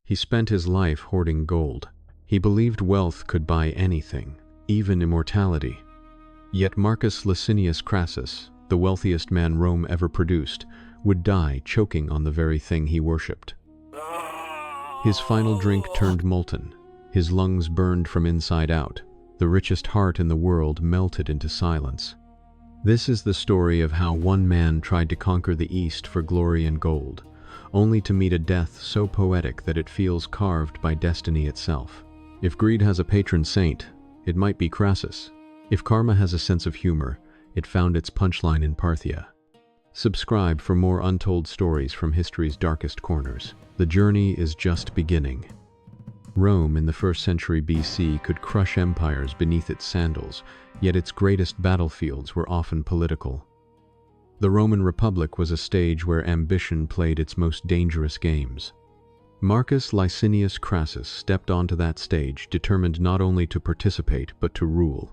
He spent his life hoarding gold. He believed wealth could buy anything, even immortality. Yet Marcus Licinius Crassus, the wealthiest man Rome ever produced, would die choking on the very thing he worshipped. His final drink turned molten. His lungs burned from inside out. The richest heart in the world melted into silence. This is the story of how one man tried to conquer the East for glory and gold, only to meet a death so poetic that it feels carved by destiny itself. If greed has a patron saint, it might be Crassus. If karma has a sense of humor, it found its punchline in Parthia. Subscribe for more untold stories from history's darkest corners. The journey is just beginning. Rome in the 1st century BC could crush empires beneath its sandals, yet its greatest battlefields were often political. The Roman Republic was a stage where ambition played its most dangerous games. Marcus Licinius Crassus stepped onto that stage, determined not only to participate but to rule.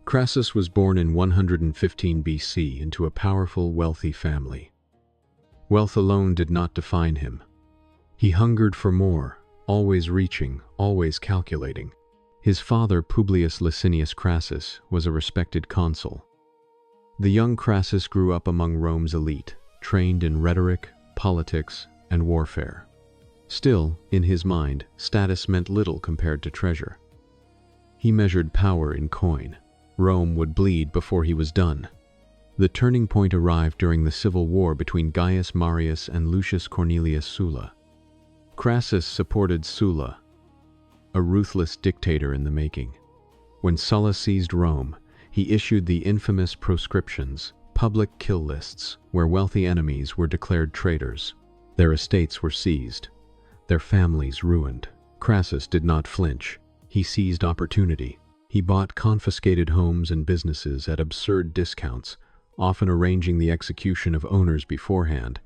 Crassus was born in 115 BC into a powerful, wealthy family. Wealth alone did not define him. He hungered for more, always reaching, always calculating. His father, Publius Licinius Crassus, was a respected consul. The young Crassus grew up among Rome's elite, trained in rhetoric, politics, and warfare. Still, in his mind, status meant little compared to treasure. He measured power in coin. Rome would bleed before he was done. The turning point arrived during the civil war between Gaius Marius and Lucius Cornelius Sulla. Crassus supported Sulla, a ruthless dictator in the making. When Sulla seized Rome, he issued the infamous proscriptions, public kill lists, where wealthy enemies were declared traitors. Their estates were seized, their families ruined. Crassus did not flinch. He seized opportunity. He bought confiscated homes and businesses at absurd discounts, often arranging the execution of owners beforehand.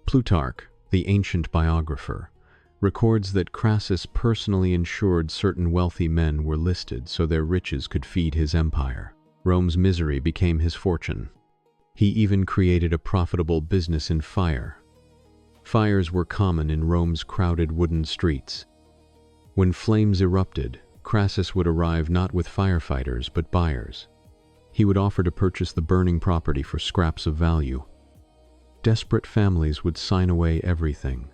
Plutarch, the ancient biographer, records that Crassus personally ensured certain wealthy men were listed so their riches could feed his empire. Rome's misery became his fortune. He even created a profitable business in fire. Fires were common in Rome's crowded wooden streets. When flames erupted, Crassus would arrive not with firefighters but buyers. He would offer to purchase the burning property for scraps of value. Desperate families would sign away everything.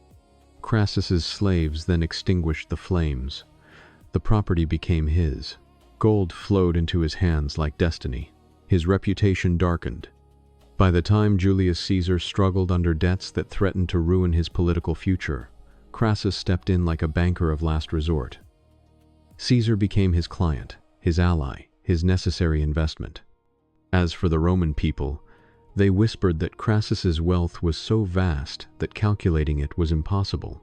Crassus's slaves then extinguished the flames. The property became his. Gold flowed into his hands like destiny. His reputation darkened. By the time Julius Caesar struggled under debts that threatened to ruin his political future, Crassus stepped in like a banker of last resort. Caesar became his client, his ally, his necessary investment. As for the Roman people, they whispered that Crassus's wealth was so vast that calculating it was impossible.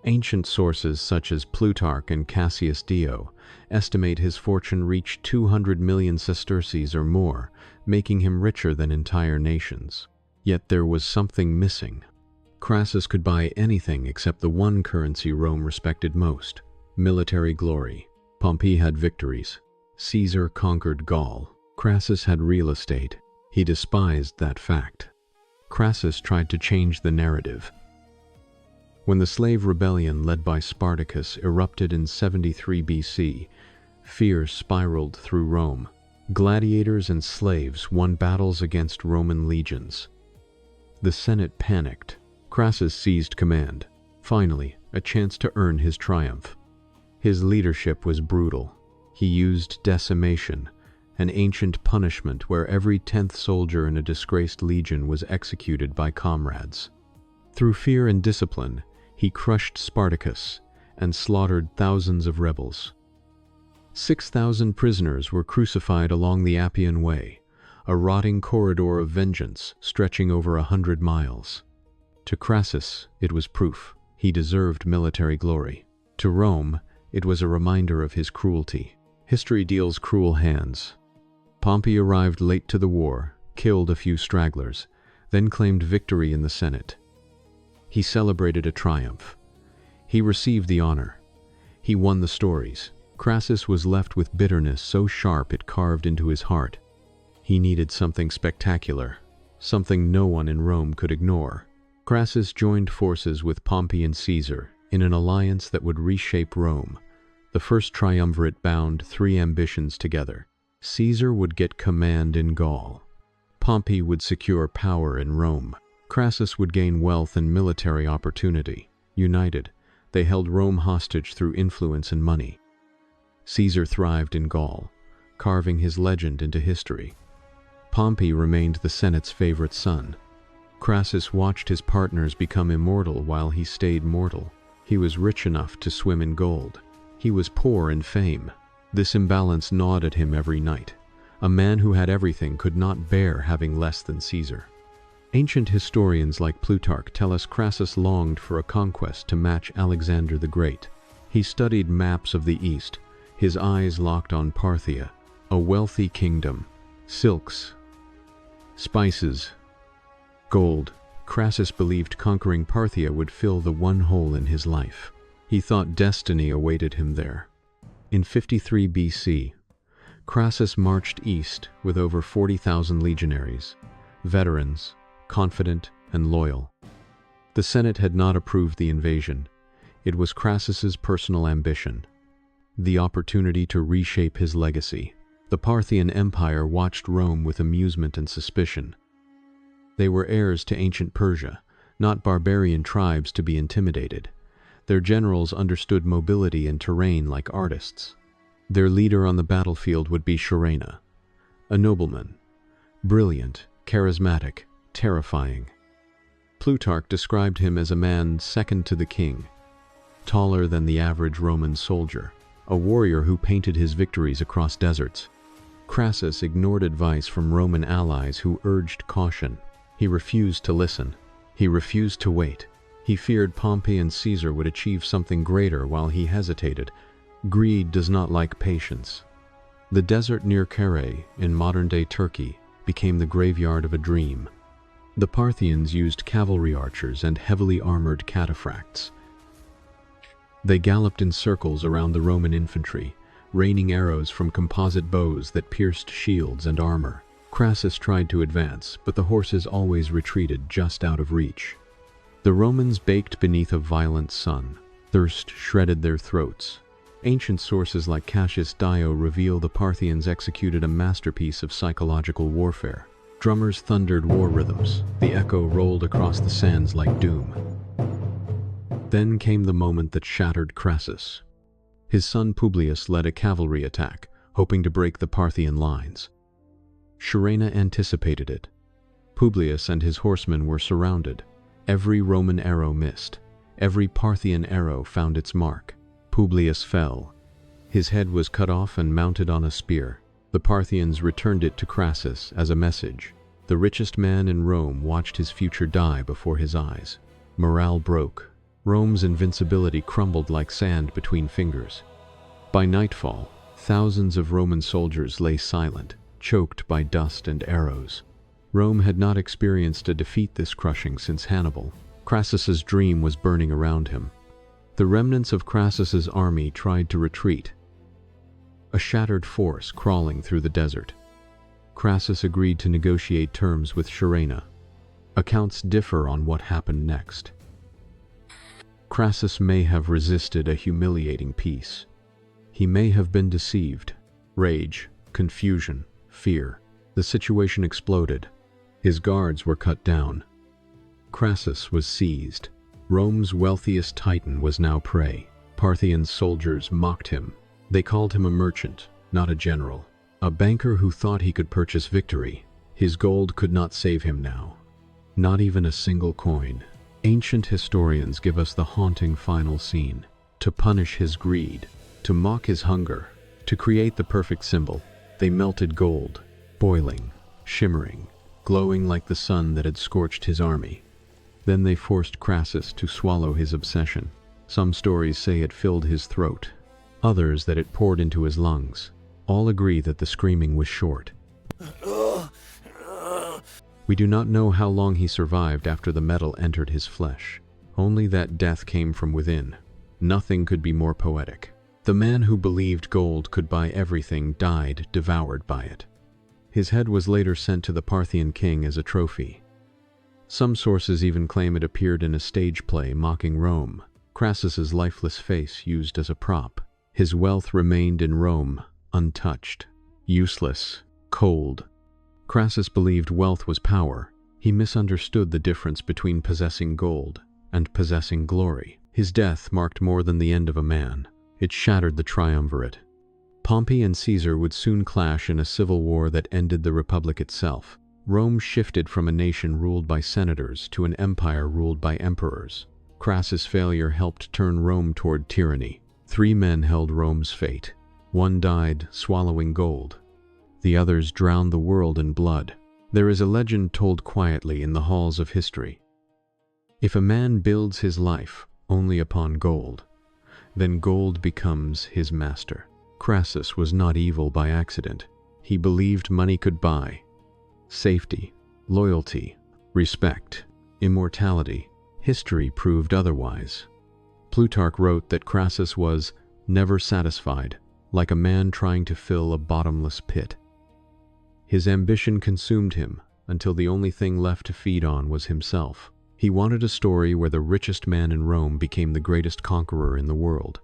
Ancient sources such as Plutarch and Cassius Dio estimate his fortune reached 200 million sesterces or more, making him richer than entire nations. Yet there was something missing. Crassus could buy anything except the one currency Rome respected most: military glory. Pompey had victories. Caesar conquered Gaul. Crassus had real estate. He despised that fact. Crassus tried to change the narrative. When the slave rebellion led by Spartacus erupted in 73 BC, fear spiraled through Rome. Gladiators and slaves won battles against Roman legions. The Senate panicked. Crassus seized command. Finally, a chance to earn his triumph. His leadership was brutal. He used decimation, an ancient punishment where every 10th soldier in a disgraced legion was executed by comrades. Through fear and discipline, he crushed Spartacus and slaughtered thousands of rebels. 6,000 prisoners were crucified along the Appian Way, a rotting corridor of vengeance stretching over 100 miles. To Crassus, it was proof he deserved military glory. To Rome, it was a reminder of his cruelty. History deals cruel hands. Pompey arrived late to the war, killed a few stragglers, then claimed victory in the Senate. He celebrated a triumph. He received the honor. He won the stories. Crassus was left with bitterness so sharp it carved into his heart. He needed something spectacular, something no one in Rome could ignore. Crassus joined forces with Pompey and Caesar, in an alliance that would reshape Rome. The first triumvirate bound three ambitions together. Caesar would get command in Gaul. Pompey would secure power in Rome. Crassus would gain wealth and military opportunity. United, they held Rome hostage through influence and money. Caesar thrived in Gaul, carving his legend into history. Pompey remained the Senate's favorite son. Crassus watched his partners become immortal while he stayed mortal. He was rich enough to swim in gold. He was poor in fame. This imbalance gnawed at him every night. A man who had everything could not bear having less than Caesar. Ancient historians like Plutarch tell us Crassus longed for a conquest to match Alexander the Great. He studied maps of the East, his eyes locked on Parthia, a wealthy kingdom. Silks, spices, gold. Crassus believed conquering Parthia would fill the one hole in his life. He thought destiny awaited him there. In 53 BC, Crassus marched east with over 40,000 legionaries, veterans, confident and loyal. The Senate had not approved the invasion. It was Crassus's personal ambition, the opportunity to reshape his legacy. The Parthian Empire watched Rome with amusement and suspicion. They were heirs to ancient Persia, not barbarian tribes to be intimidated. Their generals understood mobility and terrain like artists. Their leader on the battlefield would be Spartacus, a nobleman, brilliant, charismatic, terrifying. Plutarch described him as a man second to the king, taller than the average Roman soldier, a warrior who painted his victories across deserts. Crassus ignored advice from Roman allies who urged caution. He refused to listen. He refused to wait. He feared Pompey and Caesar would achieve something greater while he hesitated. Greed does not like patience. The desert near Carrhae, in modern-day Turkey, became the graveyard of a dream. The Parthians used cavalry archers and heavily armored cataphracts. They galloped in circles around the Roman infantry, raining arrows from composite bows that pierced shields and armor. Crassus tried to advance, but the horses always retreated just out of reach. The Romans baked beneath a violent sun. Thirst shredded their throats. Ancient sources like Cassius Dio reveal the Parthians executed a masterpiece of psychological warfare. Drummers thundered war rhythms. The echo rolled across the sands like doom. Then came the moment that shattered Crassus. His son Publius led a cavalry attack, hoping to break the Parthian lines. Spartacus anticipated it. Publius and his horsemen were surrounded. Every Roman arrow missed. Every Parthian arrow found its mark. Publius fell. His head was cut off and mounted on a spear. The Parthians returned it to Crassus as a message. The richest man in Rome watched his future die before his eyes. Morale broke. Rome's invincibility crumbled like sand between fingers. By nightfall, thousands of Roman soldiers lay silent, choked by dust and arrows. Rome had not experienced a defeat this crushing since Hannibal. Crassus's dream was burning around him. The remnants of Crassus's army tried to retreat, a shattered force crawling through the desert. Crassus agreed to negotiate terms with Spartacus. Accounts differ on what happened next. Crassus may have resisted a humiliating peace. He may have been deceived. Rage, confusion, fear. The situation exploded. His guards were cut down. Crassus was seized. Rome's wealthiest titan was now prey. Parthian soldiers mocked him. They called him a merchant, not a general. A banker who thought he could purchase victory. His gold could not save him now. Not even a single coin. Ancient historians give us the haunting final scene. To punish his greed, to mock his hunger, to create the perfect symbol, they melted gold, boiling, shimmering, glowing like the sun that had scorched his army. Then they forced Crassus to swallow his obsession. Some stories say it filled his throat, others that it poured into his lungs. All agree that the screaming was short. We do not know how long he survived after the metal entered his flesh. Only that death came from within. Nothing could be more poetic. The man who believed gold could buy everything died devoured by it. His head was later sent to the Parthian king as a trophy. Some sources even claim it appeared in a stage play mocking Rome. Crassus's lifeless face used as a prop. His wealth remained in Rome, untouched, useless, cold. Crassus believed wealth was power. He misunderstood the difference between possessing gold and possessing glory. His death marked more than the end of a man. It shattered the triumvirate. Pompey and Caesar would soon clash in a civil war that ended the Republic itself. Rome shifted from a nation ruled by senators to an empire ruled by emperors. Crassus' failure helped turn Rome toward tyranny. 3 men held Rome's fate. One died swallowing gold. The others drowned the world in blood. There is a legend told quietly in the halls of history. If a man builds his life only upon gold, then gold becomes his master. Crassus was not evil by accident. He believed money could buy safety, loyalty, respect, immortality. History proved otherwise. Plutarch wrote that Crassus was never satisfied, like a man trying to fill a bottomless pit. His ambition consumed him until the only thing left to feed on was himself. He wanted a story where the richest man in Rome became the greatest conqueror in the world.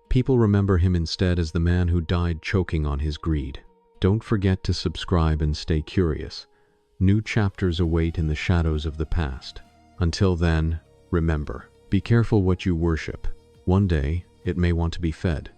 People remember him instead as the man who died choking on his greed. Don't forget to subscribe and stay curious. New chapters await in the shadows of the past. Until then, remember, be careful what you worship. One day, it may want to be fed.